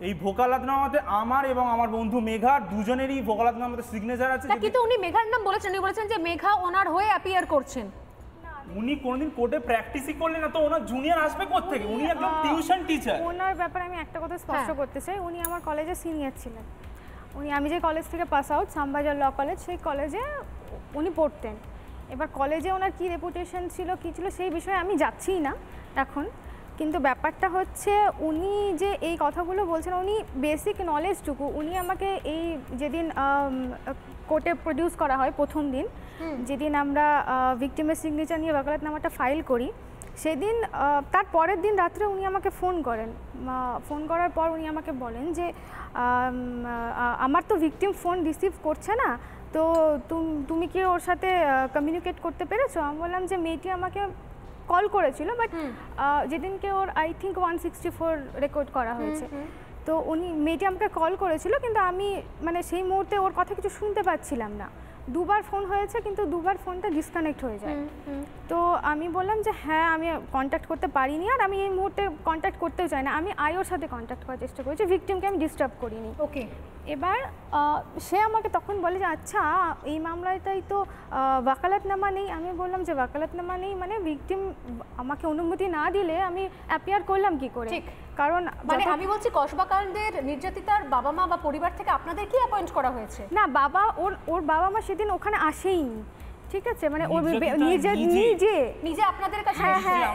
এই ভোকালতনামাতে আমার এবং আমার বন্ধু মেঘার দুজনেরই ভোকালতনামাতে সিগনেচার আছে। কিন্তু উনি মেঘার নাম বলেছেন, উনি বলেছেন যে মেঘা ওনার হয়ে অ্যাপিয়ার করছেন। উনি কোনোদিন কোর্টে প্র্যাকটিসই করলেন না, তো ওনার জুনিয়র আসবে কোথা থেকে? উনি একজন টিউশন টিচার। ওনার ব্যাপারে আমি একটা কথা স্পষ্ট করতে চাই, উনি আমার কলেজে সিনিয়র ছিলেন। আমি যে কলেজ থেকে pass out, Shyambazar law college, সেই কলেজে উনি পড়তেন। এবার কলেজে ওনার কী রেপুটেশন ছিল কী ছিল সেই বিষয়ে আমি যাচ্ছি না এখন, কিন্তু ব্যাপারটা হচ্ছে উনি যে এই কথাগুলো বলছেন, উনি বেসিক নলেজটুকু উনি আমাকে এই যেদিন কোর্টে প্রডিউস করা হয় প্রথম দিন, যেদিন আমরা ভিকটিমের সিগনেচার নিয়ে ওয়াকালতনামাটা ফাইল করি, সেদিন তার পরের দিন রাত্রে উনি আমাকে ফোন করেন। ফোন করার পর উনি আমাকে বলেন যে আমার তো ভিকটিম ফোন রিসিভ করছে না, তো তুমি কি ওর সাথে কমিউনিকেট করতে পেরেছো? আমি বললাম যে মেয়েটি আমাকে কল করেছিল, বাট যেদিনকে ওর আই থিঙ্ক 164 রেকর্ড করা হয়েছে, তো মেয়েটি আমাকে কল করেছিল, কিন্তু আমি মানে সেই মুহূর্তে ওর কথা কিছু শুনতে পাচ্ছিলাম না। দুবার ফোন হয়েছে, কিন্তু দুবার ফোনটা ডিসকানেক্ট হয়ে যায়। তো আমি বললাম যে হ্যাঁ, আমি কন্ট্যাক্ট করতে পারিনি, আর আমি এই মুহূর্তে কন্ট্যাক্ট করতেও চাই না। আমি আয়োর সাথে কন্ট্যাক্ট করার চেষ্টা করেছি, ভিকটিমকে আমি ডিস্টার্ব করিনি। ওকে। এবার সে আমাকে তখন বলে যে আচ্ছা, এই মামলাটাই তো ওয়াকালতনামা নেই। আমি বললাম যে ওয়াকালতনামা নেই মানে ভিকটিম আমাকে অনুমতি না দিলে আমি অ্যাপিয়ার করলাম কি করে? কারণ মানে আমি বলছি কসবাকাণ্ডের নির্যাতিতার বাবা মা বা পরিবার থেকে আপনাদের কি অ্যাপয়েন্ট করা হয়েছে? না, বাবা ওর বাবা মা সেদিন ওখানে আসেইনি, ঠিক আছে? মানে ওর নিজে আপনাদের কাছে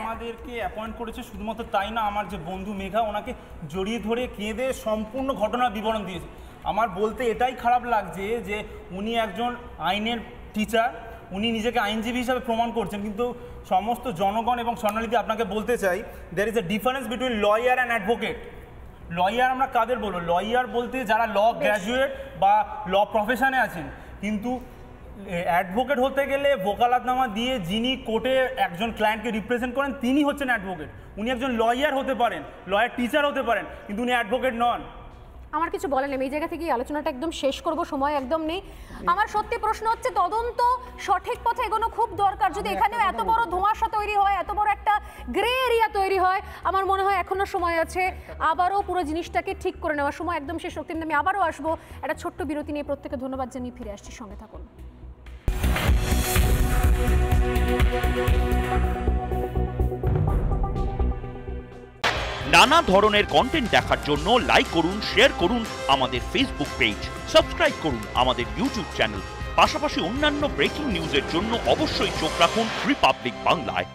আমাদেরকে অ্যাপয়েন্ট করেছে। শুধুমাত্র তাই না, আমার যে বন্ধু মেঘা ওনাকে জড়িয়ে ধরে কেঁদে সম্পূর্ণ ঘটনার বিবরণ দিয়েছে। আমার বলতে এটাই খারাপ লাগছে যে উনি একজন আইনের টিচার, উনি নিজেকে আইনজীবী হিসাবে প্রমাণ করছেন, কিন্তু সমস্ত জনগণ এবং স্বর্ণালীদি আপনাকে বলতে চাই, there is a difference between lawyer and advocate. Lawyer আমরা কাদের বলবো? লয়ার বলতে যারা ল গ্র্যাজুয়েট বা ল প্রফেশনে আছেন, কিন্তু অ্যাডভোকেট হতে গেলে ওকালতনামা দিয়ে যিনি কোর্টে একজন ক্লায়েন্টকে রিপ্রেজেন্ট করেন তিনি হচ্ছেন অ্যাডভোকেট। উনি একজন লয়ার হতে পারেন, লয়ার টিচার হতে পারেন, কিন্তু উনি অ্যাডভোকেট নন। আমার কিছু বলার নেই, এই জায়গা থেকে আলোচনাটা একদম শেষ করব, সময় একদম নেই। আমার সত্যি প্রশ্ন হচ্ছে, তদন্ত সঠিক পথে এগোনো খুব দরকার। যদি এখানেও এত বড় ধোঁয়াশা তৈরি হয়, এত বড় একটা গ্রে এরিয়া তৈরি হয়, আমার মনে হয় এখনো সময় আছে আবারও পুরো জিনিসটাকে ঠিক করে নেওয়ার। সময় একদম শেষ। রক্তিম, আমি আবারও আসবো, একটা ছোট্ট বিরতি নিয়ে প্রত্যেককে ধন্যবাদ জানিয়ে ফিরে আসছি, সঙ্গে থাকুন। নানা ধরনের কন্টেন্ট দেখার জন্য লাইক করুন, শেয়ার করুন আমাদের ফেসবুক পেজ, সাবস্ক্রাইব করুন আমাদের ইউটিউব চ্যানেল। পাশাপাশি অন্যান্য ব্রেকিং নিউজের জন্য অবশ্যই চোখ রাখুন রিপাবলিক বাংলায়।